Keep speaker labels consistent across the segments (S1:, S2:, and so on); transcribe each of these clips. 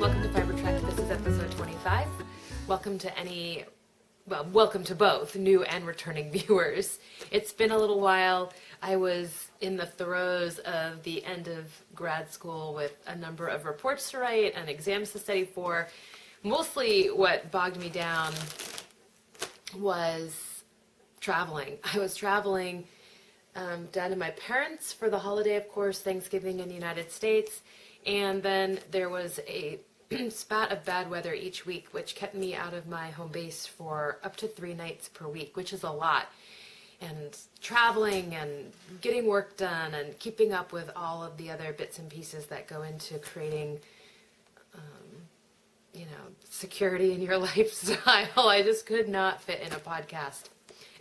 S1: welcome to Fiber Trek. This is episode 25. Welcome to both new and returning viewers. It's been a little while. I was in the throes of the end of grad school with a number of reports to write and exams to study for. Mostly what bogged me down was traveling. I was traveling down to my parents for the holiday, of course, Thanksgiving in the United States. And then there was a spat of bad weather each week, which kept me out of my home base for up to 3 nights per week, which is a lot. And traveling and getting work done and keeping up with all of the other bits and pieces that go into creating, security in your lifestyle. I just could not fit in a podcast.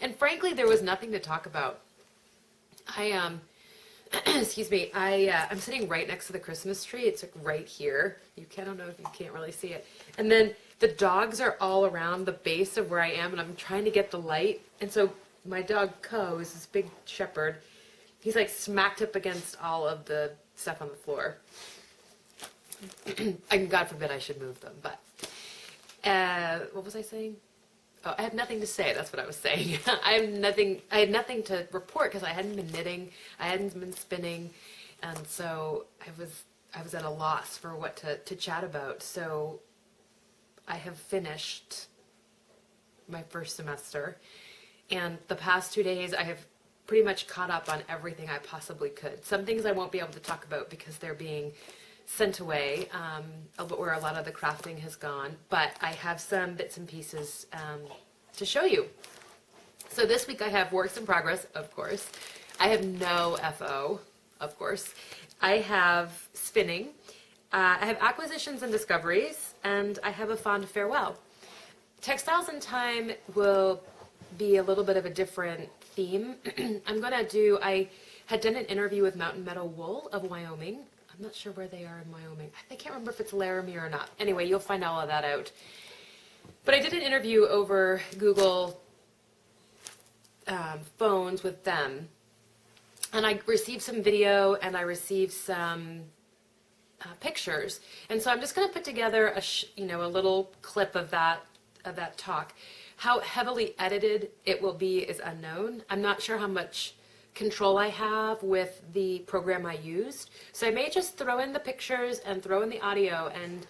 S1: And frankly, there was nothing to talk about. I'm sitting right next to the Christmas tree. It's like right here. I don't know if you can't really see it. And then the dogs are all around the base of where I am, and I'm trying to get the light. And so my dog Co is this big shepherd. He's like smacked up against all of the stuff on the floor. And God forbid I should move them, but what was I saying? Oh, I have nothing to say. That's what I was saying. I had nothing to report because I hadn't been knitting, I hadn't been spinning, and so I was at a loss for what to chat about. So I have finished my first semester, and the past 2 days I have pretty much caught up on everything I possibly could. Some things I won't be able to talk about because they're being sent away, where a lot of the crafting has gone, but I have some bits and pieces to show you. So this week I have works in progress, of course. I have no FO, of course. I have spinning. I have acquisitions and discoveries, and I have a fond farewell. Textiles in Time will be a little bit of a different theme. I had done an interview with Mountain Meadow Wool of Wyoming. I'm not sure where they are in Wyoming. I can't remember if it's Laramie or not. Anyway, you'll find all of that out. But I did an interview over Google phones with them. And I received some video and I received some pictures. And so I'm just going to put together a little clip of that talk. How heavily edited it will be is unknown. I'm not sure how much control I have with the program I used. So I may just throw in the pictures and throw in the audio, and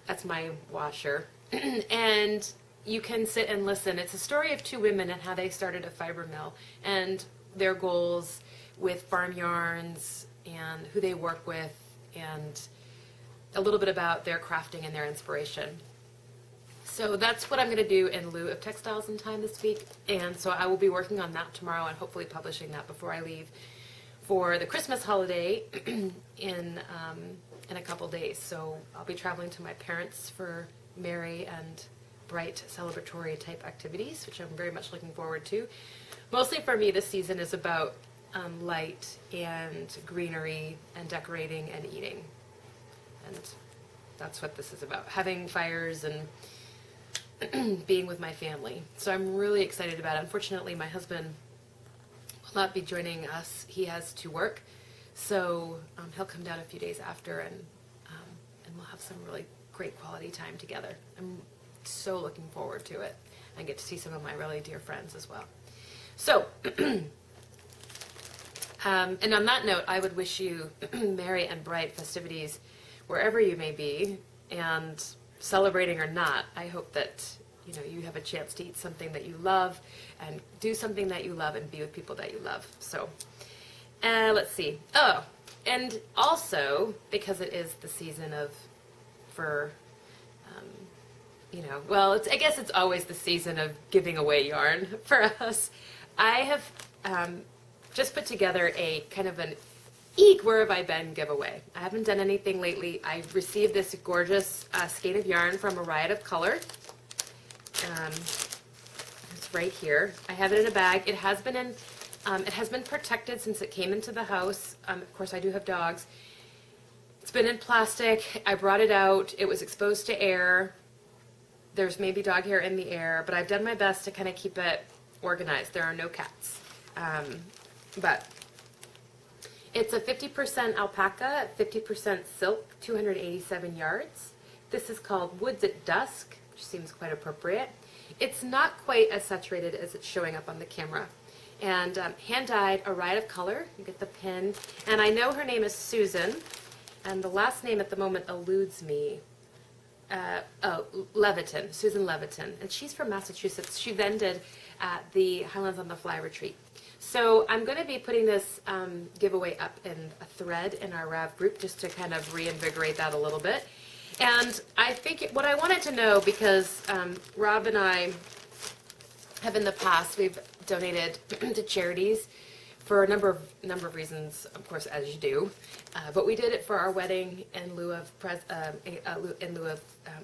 S1: that's my washer. And you can sit and listen. It's a story of 2 women and how they started a fiber mill and their goals with farm yarns and who they work with and a little bit about their crafting and their inspiration. So that's what I'm going to do in lieu of Textiles in Time this week, and so I will be working on that tomorrow and hopefully publishing that before I leave for the Christmas holiday in a couple days. So I'll be traveling to my parents for merry and bright celebratory type activities, which I'm very much looking forward to. Mostly for me, this season is about light and greenery and decorating and eating, and that's what this is about, having fires and being with my family. So I'm really excited about it. Unfortunately, my husband will not be joining us. He has to work, so he'll come down a few days after, and we'll have some really great quality time together. I'm so looking forward to it. I get to see some of my really dear friends as well. So, and on that note, I would wish you merry and bright festivities wherever you may be, and celebrating or not, I hope that you have a chance to eat something that you love and do something that you love and be with people that you love. So let's see. Oh, and also because it is the season I guess it's always the season of giving away yarn for us. I have just put together a kind of an Eek, where have I been giveaway. I haven't done anything lately. I received this gorgeous skein of yarn from A Riot of Color. It's right here. I have it in a bag. It has been protected since it came into the house. Of course, I do have dogs. It's been in plastic. I brought it out. It was exposed to air. There's maybe dog hair in the air, but I've done my best to kind of keep it organized. There are no cats. But it's a 50% alpaca, 50% silk, 287 yards. This is called Woods at Dusk, which seems quite appropriate. It's not quite as saturated as it's showing up on the camera. And hand-dyed, a ride of color. You get the pin. And I know her name is Susan, and the last name at the moment eludes me. Leviton, Susan Leviton. And she's from Massachusetts. She vended at the Highlands on the Fly retreat. So I'm going to be putting this giveaway up in a thread in our RAV group just to kind of reinvigorate that a little bit. And I think what I wanted to know, because Rob and I have in the past, we've donated to charities for a number of reasons, of course, as you do. But we did it for our wedding in lieu of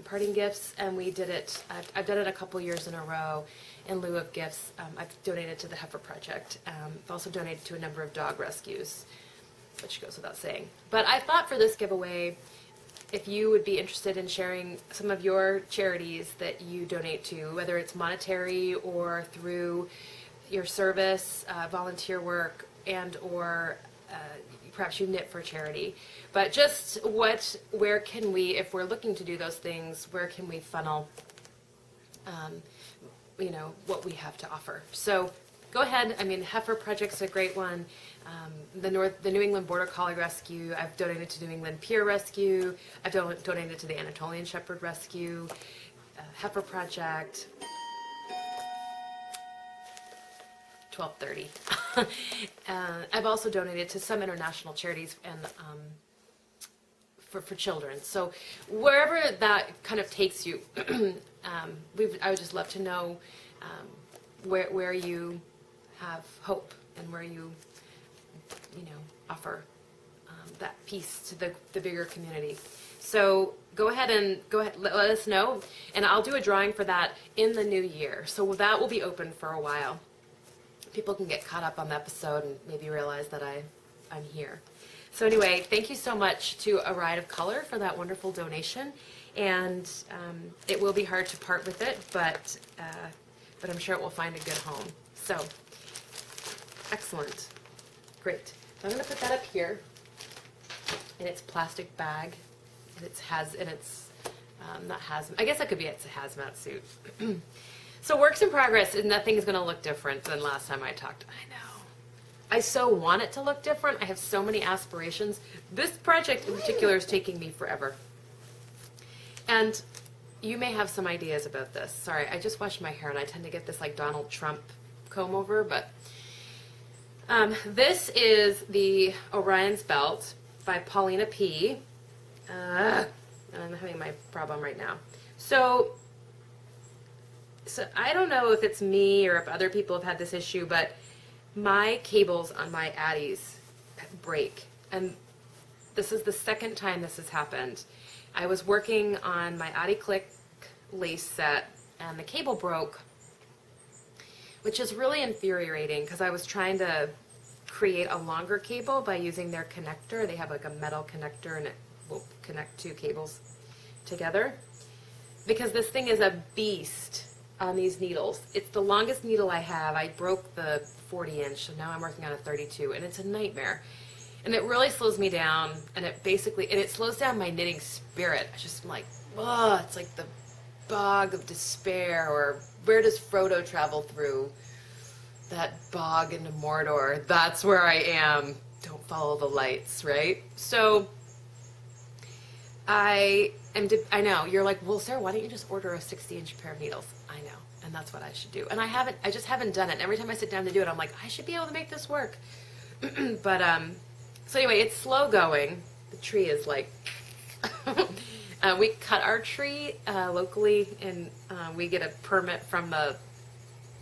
S1: parting gifts, and we did it. I've done it a couple years in a row in lieu of gifts. I've donated to the Heifer Project. I've also donated to a number of dog rescues, which goes without saying. But I thought for this giveaway, if you would be interested in sharing some of your charities that you donate to, whether it's monetary or through your service, volunteer work, and or perhaps you knit for charity. But just where can we, if we're looking to do those things, where can we funnel, what we have to offer? So go ahead. I mean, Heifer Project's a great one. The New England Border Collie Rescue. I've donated to New England Peer Rescue. I've donated to the Anatolian Shepherd Rescue. Heifer Project. 12:30. I've also donated to some international charities and for children. So wherever that kind of takes you, I would just love to know where you have hope and where you offer that piece to the bigger community. So go ahead, let us know, and I'll do a drawing for that in the new year. So that will be open for a while. People can get caught up on the episode and maybe realize that I'm here. So anyway, thank you so much to A Ride of Color for that wonderful donation, and it will be hard to part with it, but I'm sure it will find a good home. So excellent, great. So I'm going to put that up here in its plastic bag, and it's not hazmat. I guess that could be it's a hazmat suit. So works in progress, and nothing is going to look different than last time I talked. I know. I so want it to look different. I have so many aspirations. This project in particular is taking me forever. And you may have some ideas about this. Sorry, I just washed my hair, and I tend to get this like Donald Trump comb over, but this is the Orions Belt by Paulina P. And I'm having my problem right now. So I don't know if it's me or if other people have had this issue, but my cables on my Addies break. And this is the second time this has happened. I was working on my Addi Click lace set, and the cable broke, which is really infuriating because I was trying to create a longer cable by using their connector. They have like a metal connector, and it will connect two cables together. Because this thing is a beast on these needles. It's the longest needle I have. I broke the 40-inch, so now I'm working on a 32, and it's a nightmare. And it really slows me down, and it slows down my knitting spirit. I just am like, oh, it's like the bog of despair, or where does Frodo travel through? That bog into Mordor. That's where I am. Don't follow the lights, right? So I know, you're like, well, Sarah, why don't you just order a 60-inch pair of needles? I know, and that's what I should do. And I just haven't done it. And every time I sit down to do it, I'm like, I should be able to make this work. But, so anyway, it's slow going. The tree is like, we cut our tree locally, and we get a permit from the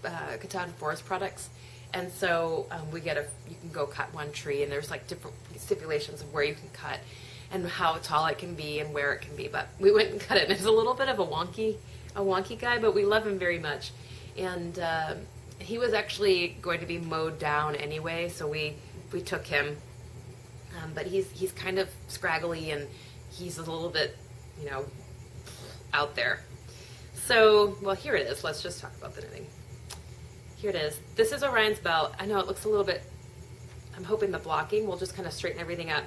S1: Katahdin Forest Products. And so you can go cut one tree, and there's like different stipulations of where you can cut and how tall it can be and where it can be. But we went and cut it, and it's a little bit of a wonky guy, but we love him very much. And he was actually going to be mowed down anyway, so we took him. But he's kind of scraggly, and he's a little bit, out there. So, well, here it is. Let's just talk about the knitting. Here it is. This is Orion's Belt. I know it looks a little bit, I'm hoping the blocking will just kind of straighten everything up.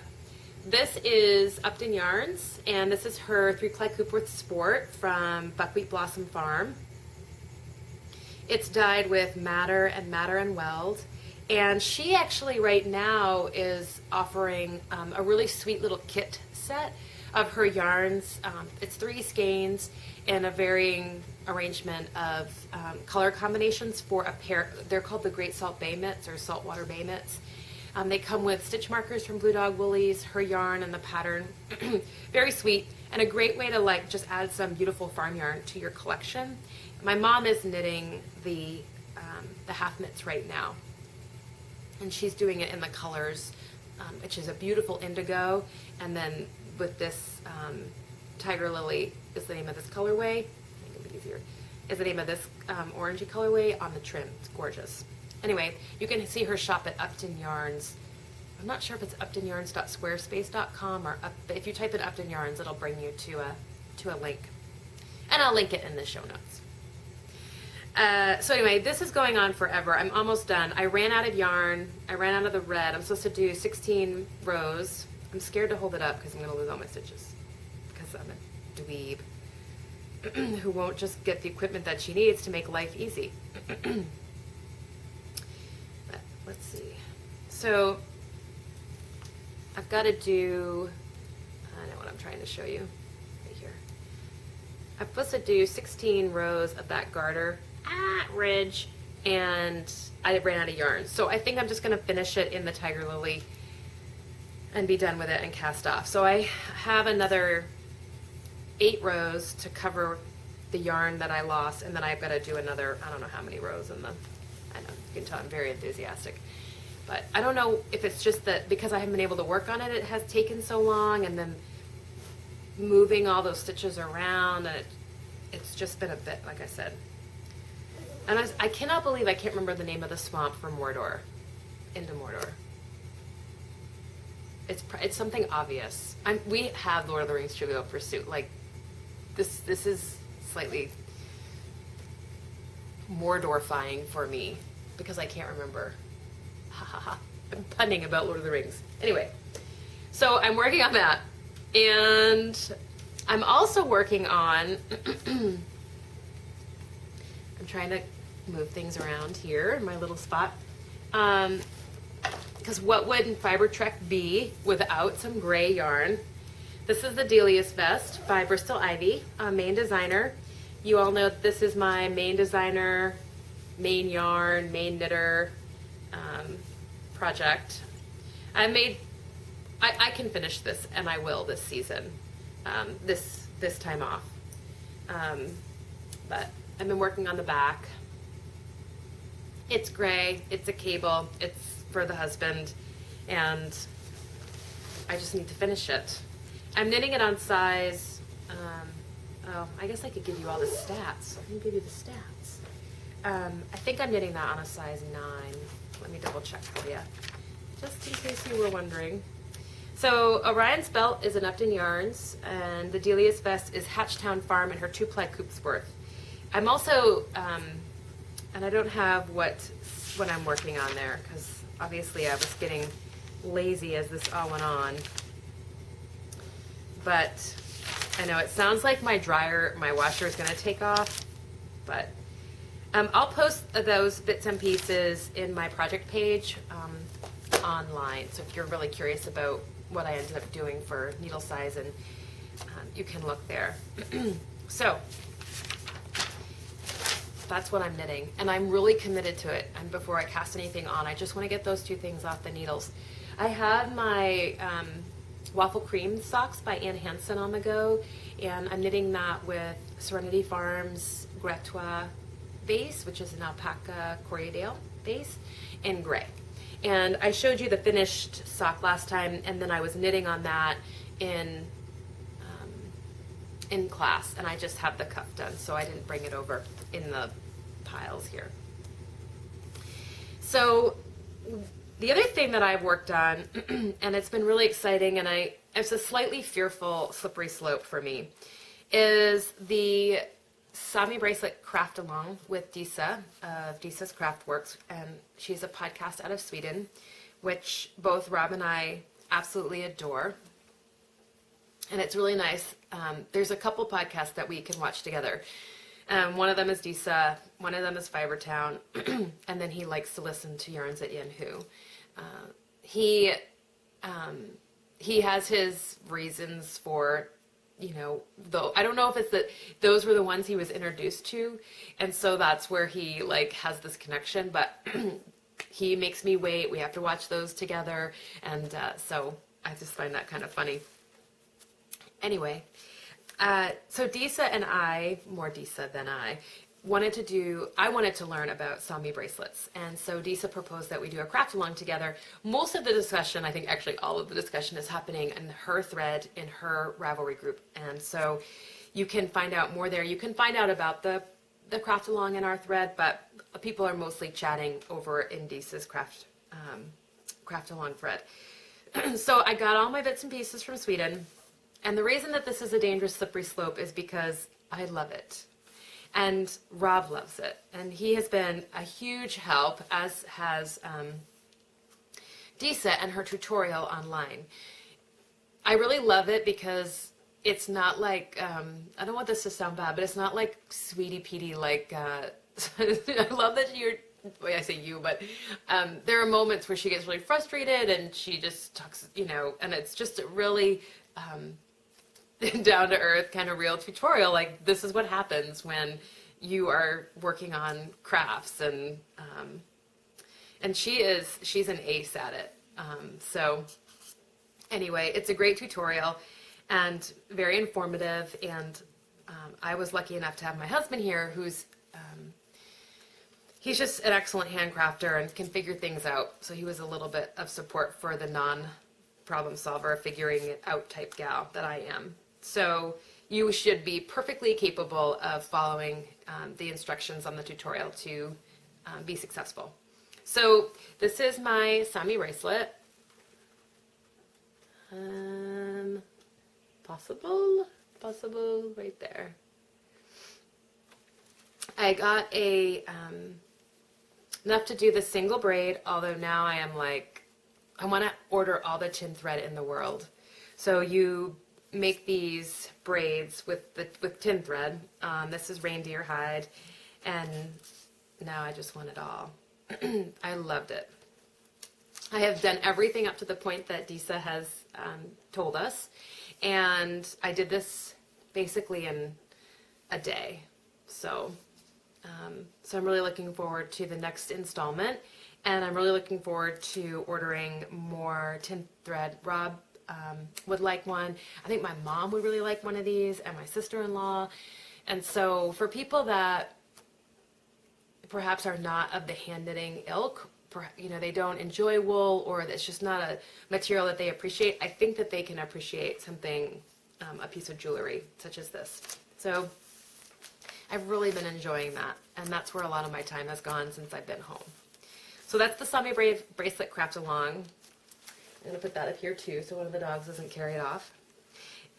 S1: This is Upton Yarns, and this is her 3-ply Coopworth Sport from Buckwheat Blossom Farm. It's dyed with madder and weld, and she actually right now is offering a really sweet little kit set of her yarns. It's 3 skeins and a varying arrangement of color combinations for a pair. They're called the Great Salt Bay Mitts or Saltwater Bay Mitts. They come with stitch markers from Blue Dog Woolies, her yarn, and the pattern. Very sweet, and a great way to like just add some beautiful farm yarn to your collection. My mom is knitting the half mitts right now, and she's doing it in the colors, which is a beautiful indigo, and then with this Tiger Lily is the name of this colorway. I think it'll be easier. Is the name of this orangey colorway on the trim. It's gorgeous. Anyway, you can see her shop at Upton Yarns. I'm not sure if it's uptonyarns.squarespace.com or if you type in Upton Yarns, it'll bring you to a link, and I'll link it in the show notes. So anyway, this is going on forever. I'm almost done. I ran out of yarn. I ran out of the red. I'm supposed to do 16 rows. I'm scared to hold it up because I'm going to lose all my stitches because I'm a dweeb who won't just get the equipment that she needs to make life easy. But let's see. So I've got to do, I know what I'm trying to show you right here. I'm supposed to do 16 rows of that garter ridge, and I ran out of yarn. So I think I'm just going to finish it in the Tiger Lily and be done with it and cast off. So I have another 8 rows to cover the yarn that I lost, and then I've got to do another, I don't know how many rows in the, I know, you can tell I'm very enthusiastic. But I don't know if it's just that because I haven't been able to work on it, it has taken so long, and then moving all those stitches around, and it's just been a bit, like I said. And I cannot believe I can't remember the name of the swamp from Mordor, into Mordor. It's something obvious. We have Lord of the Rings Trivial Pursuit. Like, this is slightly Mordorfying for me because I can't remember. Ha ha ha. I'm punning about Lord of the Rings. Anyway, so I'm working on that. And I'm also working on, I'm trying to move things around here in my little spot. Because what would Fiber Trek be without some gray yarn? This is the Delia's Vest by Bristol Ivy, main designer. You all know that this is my main designer, main yarn, main knitter project. I can finish this, and I will this season, this time off. But I've been working on the back. It's gray, it's a cable, it's for the husband, and I just need to finish it. I'm knitting it on size, oh, I guess I could give you all the stats. Let me give you the stats. I think I'm knitting that on a size 9. Let me double check for you, just in case you were wondering. So Orion's Belt is an Upton Yarns, and the Delia's Vest is Hatchtown Farm and her 2-ply Coopsworth. I'm also, and I don't have what I'm working on there, because obviously I was getting lazy as this all went on. But I know it sounds like my washer is going to take off, but I'll post those bits and pieces in my project page online. So if you're really curious about what I ended up doing for needle size, and you can look there. So that's what I'm knitting, and I'm really committed to it. And before I cast anything on, I just want to get those 2 things off the needles. I have my Waffle Cream socks by Ann Hansen on the go, and I'm knitting that with Serenity Farms Gretois base, which is an alpaca Corriedale base, in gray. And I showed you the finished sock last time, and then I was knitting on that in class, and I just have the cuff done, so I didn't bring it over in the piles here. So the other thing that I've worked on, and it's been really exciting, and it's a slightly fearful slippery slope for me, is the Sami Bracelet Craft Along with Disa of Disa's Craft Works, and she's a podcast out of Sweden, which both Rob and I absolutely adore. and it's really nice. There's a couple podcasts that we can watch together. One of them is Disa, one of them is Fibertown, and then he likes to listen to Yarns at Yenhu. He has his reasons for, though I don't know if it's that those were the ones he was introduced to, and so that's where he like has this connection. But he makes me wait. We have to watch those together, and so I just find that kind of funny. Anyway, so Disa and I, more Disa than I wanted to learn about Sami bracelets. And so Disa proposed that we do a craft along together. Most of the discussion, I think actually all of the discussion, is happening in her thread in her Ravelry group. And so you can find out more there. You can find out about the craft along in our thread, but people are mostly chatting over in Disa's craft along thread. So I got all my bits and pieces from Sweden. And the reason that this is a dangerous slippery slope is because I love it. And Rob loves it. And he has been a huge help, as has Disa and her tutorial online. I really love it because it's not like, I don't want this to sound bad, but it's not like sweetie peaty, like, I love that I say you, but there are moments where she gets really frustrated and she just talks, and it's just a really down to earth kind of real tutorial. Like, this is what happens when you are working on crafts, and she's an ace at it. So anyway, it's a great tutorial and very informative. And I was lucky enough to have my husband here, who's he's just an excellent handcrafter and can figure things out. So he was a little bit of support for the non-problem solver, figuring it out type gal that I am. So you should be perfectly capable of following the instructions on the tutorial to be successful. So this is my Sami bracelet. Possible right there. I got enough to do the single braid, although now I am like, I want to order all the tin thread in the world. So you make these braids with tin thread. This is reindeer hide, and now I just want it all. I loved it. I have done everything up to the point that Disa has told us, and I did this basically in a day. So I'm really looking forward to the next installment, and I'm really looking forward to ordering more tin thread. Rob would like one. I think my mom would really like one of these, and my sister-in-law. And so for people that perhaps are not of the hand knitting ilk, they don't enjoy wool, or it's just not a material that they appreciate, I think that they can appreciate something, a piece of jewelry such as this. So I've really been enjoying that, and that's where a lot of my time has gone since I've been home. So that's the Sami bracelet craft along. I'm going to put that up here too so one of the dogs doesn't carry it off.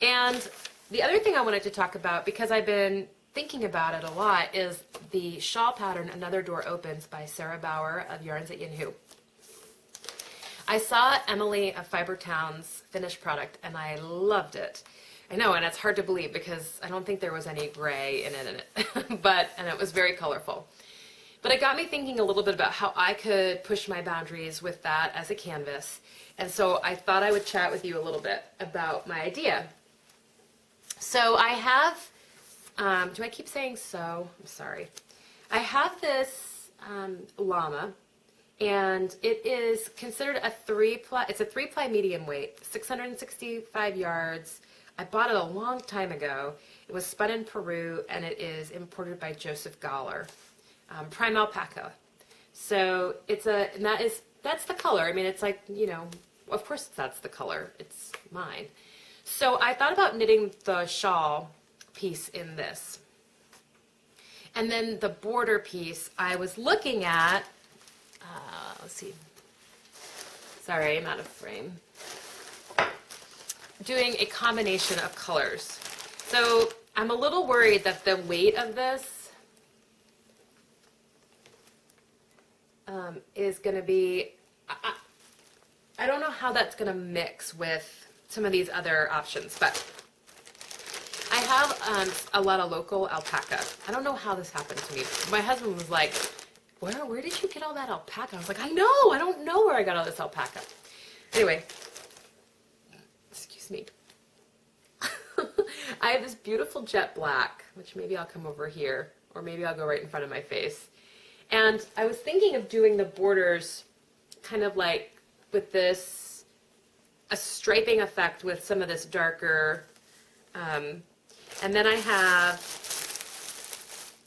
S1: And the other thing I wanted to talk about, because I've been thinking about it a lot, is the shawl pattern Another Door Opens by Sarah Bauer of Yarns at Yenhu. I saw Emily of Fibertown's finished product and I loved it. I know, and it's hard to believe because I don't think there was any gray in it, and it was very colorful. But it got me thinking a little bit about how I could push my boundaries with that as a canvas. And so I thought I would chat with you a little bit about my idea. So I have, do I keep saying so? I'm sorry. I have this llama, and it is considered a 3-ply, it's a 3-ply medium weight, 665 yards. I bought it a long time ago. It was spun in Peru, and it is imported by Joseph Galler. Prime alpaca. So it's that's the color. I mean, it's like, of course that's the color. It's mine. So I thought about knitting the shawl piece in this. And then the border piece I was looking at, let's see. Sorry, I'm out of frame. Doing a combination of colors. So I'm a little worried that the weight of this is going to be, I don't know how that's going to mix with some of these other options, but have a lot of local alpaca. I don't know how this happened to me. My husband was like, where did you get all that alpaca? I was like, I don't know where I got all this alpaca. Anyway, excuse me. I have this beautiful jet black, which maybe I'll come over here, or maybe I'll go right in front of my face. And I was thinking of doing the borders kind of like with this, a striping effect with some of this darker, and then I have,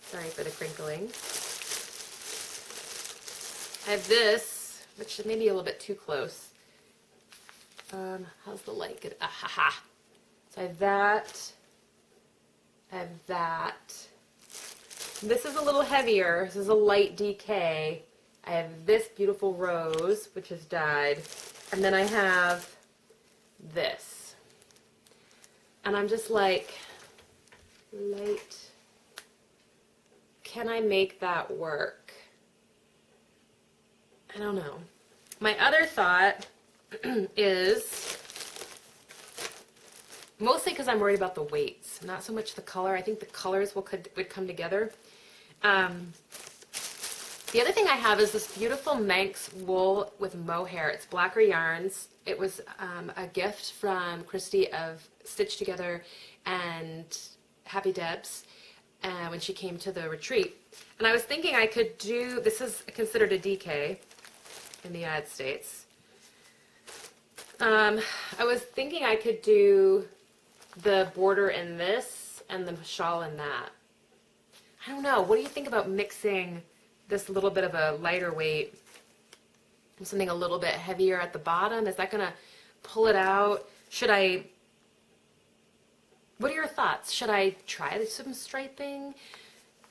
S1: sorry for the crinkling, I have this, which may be a little bit too close. How's the light? Good. Ha. So I have that. I have that. This is a little heavier. This is a light DK. I have this beautiful rose, which is dyed. And then I have this. And I'm just like, light. Can I make that work? I don't know. My other thought is, mostly because I'm worried about the weights, not so much the color. I think the colors would come together. The other thing I have is this beautiful Manx wool with mohair. It's Blacker Yarns. It was a gift from Christy of Stitch Together and Happy Debs when she came to the retreat. And I was thinking I could do, this is considered a DK in the United States. I was thinking I could do the border in this and the shawl in that. I don't know. What do you think about mixing this little bit of a lighter weight and something a little bit heavier at the bottom? Is that going to pull it out? What are your thoughts? Should I try some striping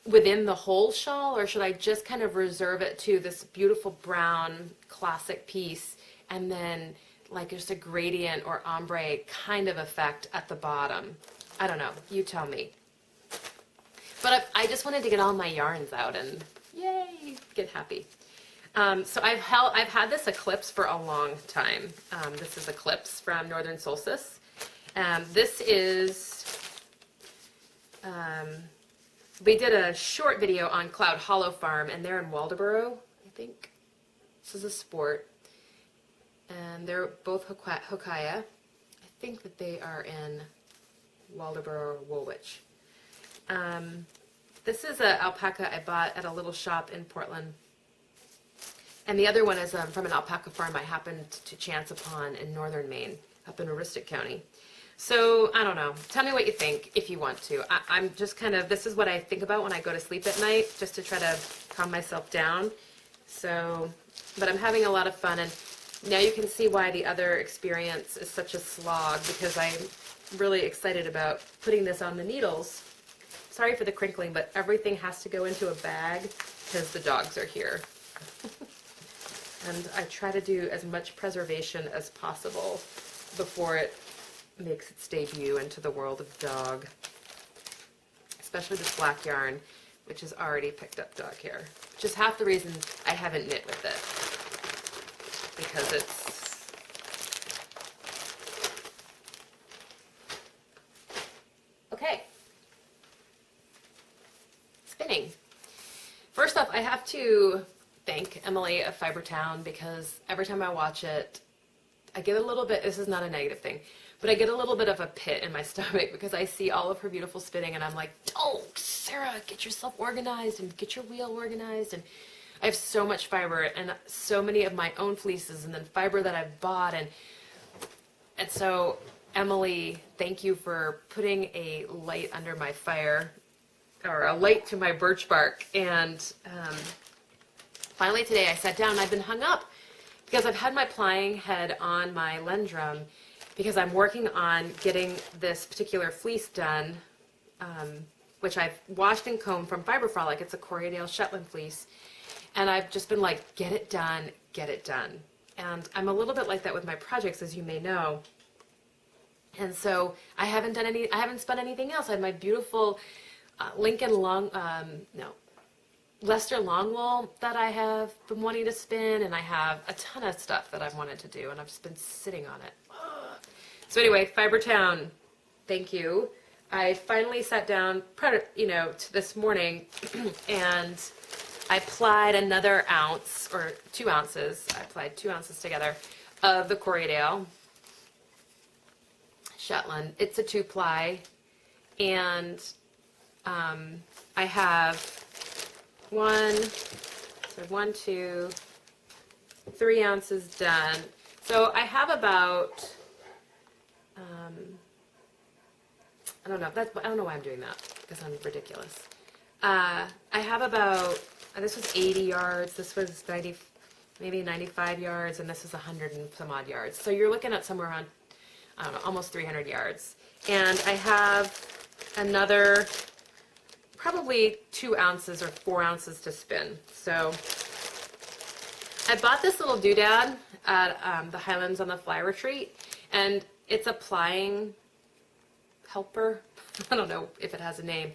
S1: within the whole shawl, or should I just kind of reserve it to this beautiful brown classic piece and then like just a gradient or ombre kind of effect at the bottom? I don't know. You tell me. But I just wanted to get all my yarns out and yay, get happy. So I've had this Eclipse for a long time. This is Eclipse from Northern Solstice. This is, we did a short video on Cloud Hollow Farm, and they're in Waldoboro, I think. This is a sport. And they're both Hokkaya. I think that they are in Waldoboro or Woolwich. This is an alpaca I bought at a little shop in Portland. And the other one is from an alpaca farm I happened to chance upon in northern Maine, up in Aroostook County. So, I don't know. Tell me what you think if you want to. I'm just kind of, this is what I think about when I go to sleep at night, just to try to calm myself down. So, but I'm having a lot of fun, and now you can see why the other experience is such a slog, because I'm really excited about putting this on the needles. Sorry for the crinkling, but everything has to go into a bag because the dogs are here. And I try to do as much preservation as possible before it makes its debut into the world of dog. Especially this black yarn, which has already picked up dog hair. Which is half the reason I haven't knit with it. Because it's... Okay. Spinning. First off, I have to thank Emily of Fibertown, because every time I watch it, I get a little bit, this is not a negative thing, but I get a little bit of a pit in my stomach because I see all of her beautiful spinning and I'm like, oh, Sarah, get yourself organized and get your wheel organized. And I have so much fiber and so many of my own fleeces and then fiber that I've bought. And so, Emily, thank you for putting a light under my fire, or a light to my birch bark. And finally today I sat down and I've been hung up because I've had my plying head on my Lendrum because I'm working on getting this particular fleece done, which I've washed and combed from Fiber Frolic. It's a Corriedale Shetland fleece. And I've just been like, get it done, get it done. And I'm a little bit like that with my projects, as you may know. And so I haven't spun anything else. I have my beautiful Leicester Longwool that I have been wanting to spin, and I have a ton of stuff that I've wanted to do, and I've just been sitting on it. So anyway, Fibertown, thank you. I finally sat down, this morning, and I applied another ounce, or 2 ounces. I applied 2 ounces together of the Corriedale Shetland. It's a 2-ply, and I have 1, 2, 3 ounces done. So I have about, I don't know why I'm doing that, because I'm ridiculous. I have about, this was 80 yards, this was 90, maybe 95 yards, and this is 100 and some odd yards. So you're looking at somewhere around, I don't know, almost 300 yards. And I have another probably 2 ounces or 4 ounces to spin. So I bought this little doodad at the Highlands on the Fly Retreat, and it's a plying helper. I don't know if it has a name,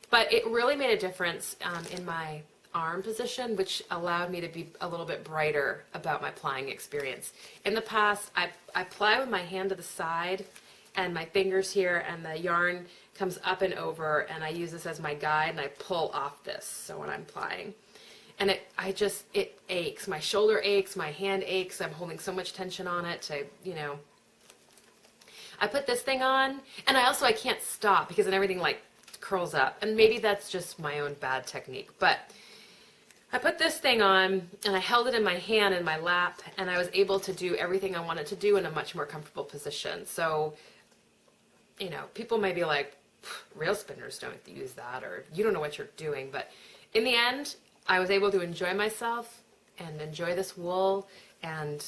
S1: but it really made a difference in my arm position, which allowed me to be a little bit brighter about my plying experience. In the past, I ply with my hand to the side and my fingers here, and the yarn comes up and over, and I use this as my guide, and I pull off this, so when I'm plying. And it aches. My shoulder aches, my hand aches. I'm holding so much tension on it to, I put this thing on, and I can't stop because then everything like curls up. And maybe that's just my own bad technique. But I put this thing on, and I held it in my hand in my lap, and I was able to do everything I wanted to do in a much more comfortable position. So, people may be like, real spinners don't use that, or you don't know what you're doing. But in the end, I was able to enjoy myself and enjoy this wool, and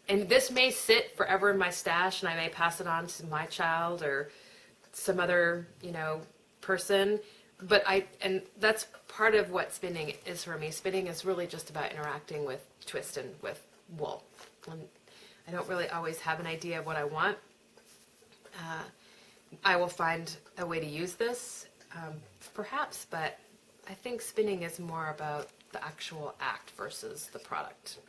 S1: this may sit forever in my stash, and I may pass it on to my child or some other, person. But that's part of what spinning is for me. Spinning is really just about interacting with twist and with wool. And I don't really always have an idea of what I want. I will find a way to use this, perhaps, but I think spinning is more about the actual act versus the product.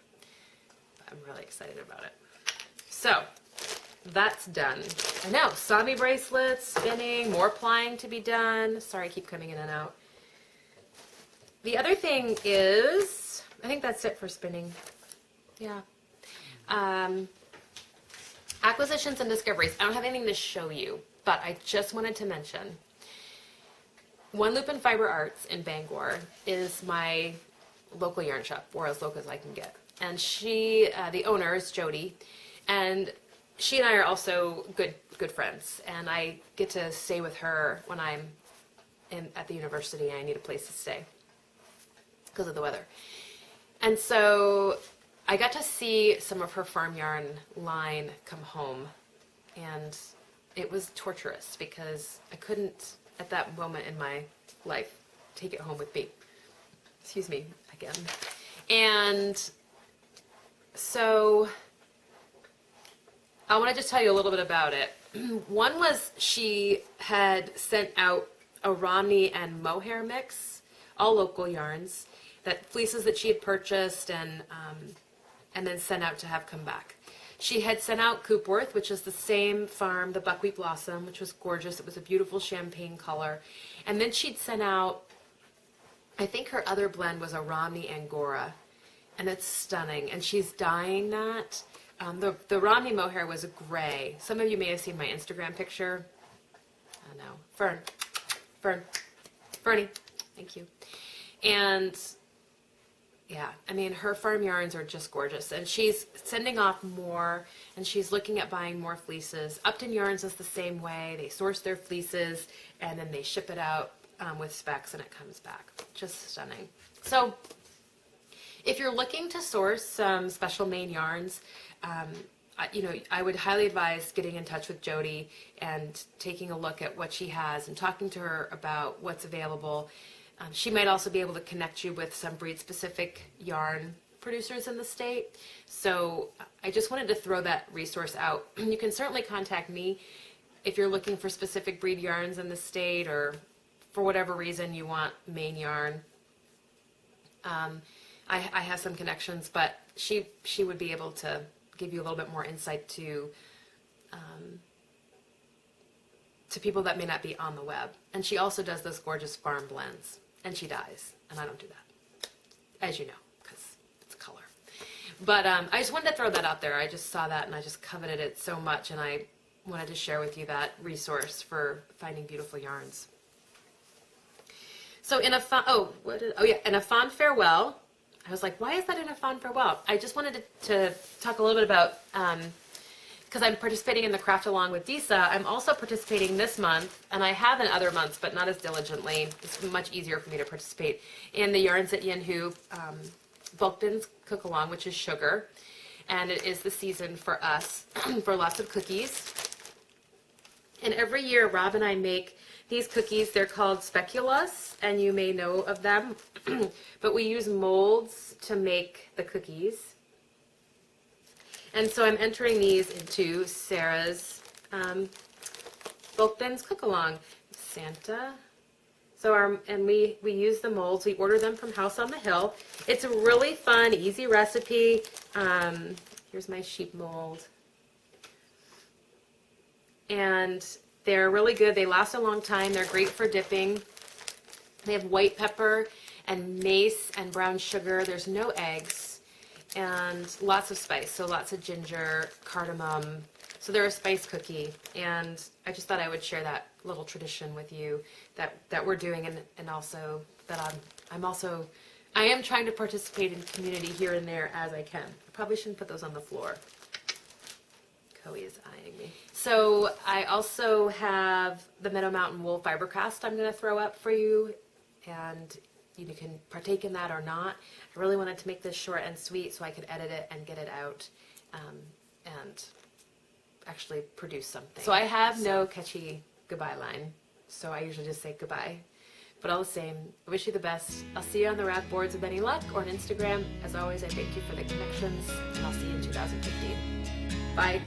S1: I'm really excited about it. So that's done. I know, Sami bracelets, spinning, more plying to be done. Sorry, I keep coming in and out. The other thing is, I think that's it for spinning. Yeah. Acquisitions and discoveries. I don't have anything to show you, but I just wanted to mention One Loop and Fiber Arts in Bangor is my local yarn shop, or as local as I can get. And she, the owner is Jody, and she and I are also good friends. And I get to stay with her when I'm at the university and I need a place to stay because of the weather. And so I got to see some of her farm yarn line come home, and it was torturous because I couldn't, at that moment in my life, take it home with me. Excuse me again. And so I want to just tell you a little bit about it. One was she had sent out a Romney and mohair mix, all local yarns, that fleeces that she had purchased and then sent out to have come back. She had sent out Coopworth, which is the same farm, the Buckwheat Blossom, which was gorgeous. It was a beautiful champagne color. And then she'd sent out, I think her other blend was a Romney Angora, and it's stunning. And she's dyeing that. The Romney mohair was gray. Some of you may have seen my Instagram picture. I don't know. Fernie, thank you. And yeah, I mean, her farm yarns are just gorgeous, and she's sending off more, and she's looking at buying more fleeces. Upton Yarns is the same way. They source their fleeces, and then they ship it out with specs, and it comes back. Just stunning. So if you're looking to source some special Maine yarns, I would highly advise getting in touch with Jody and taking a look at what she has and talking to her about what's available. She might also be able to connect you with some breed-specific yarn producers in the state. So I just wanted to throw that resource out. You can certainly contact me if you're looking for specific breed yarns in the state, or for whatever reason you want Maine yarn. I have some connections, but she would be able to give you a little bit more insight to to people that may not be on the web. And she also does those gorgeous farm blends, and she dyes, and I don't do that, as you know, because it's color. But I just wanted to throw that out there. I just saw that and I just coveted it so much, and I wanted to share with you that resource for finding beautiful yarns. So in a in a fond farewell, I was like, why is that in a fond farewell? I just wanted to talk a little bit about, because I'm participating in the Craft Along with Disa, I'm also participating this month, and I have in other months, but not as diligently. It's much easier for me to participate in the Yarns at Yanhu Bulk Bins Cook Along, which is sugar, and it is the season for us for lots of cookies. And every year, Rob and I make these cookies. They're called speculoos, and you may know of them, but we use molds to make the cookies. And so I'm entering these into Sarah's Bulk Bins Cook Along. Santa. So we use the molds. We order them from House on the Hill. It's a really fun, easy recipe. Here's my sheep mold. And they're really good. They last a long time. They're great for dipping. They have white pepper and mace and brown sugar. There's no eggs. And lots of spice. So lots of ginger, cardamom. So they're a spice cookie. And I just thought I would share that little tradition with you that we're doing, and also that I am trying to participate in community here and there as I can. I probably shouldn't put those on the floor. Chloe is eyeing me. So I also have the Meadow Mountain Wool Fibercast I'm going to throw up for you, and you can partake in that or not. I really wanted to make this short and sweet so I could edit it and get it out and actually produce something. So I have no catchy goodbye line, so I usually just say goodbye. But all the same, I wish you the best. I'll see you on the rag boards with any luck, or on Instagram. As always, I thank you for the connections, and I'll see you in 2015. Bye.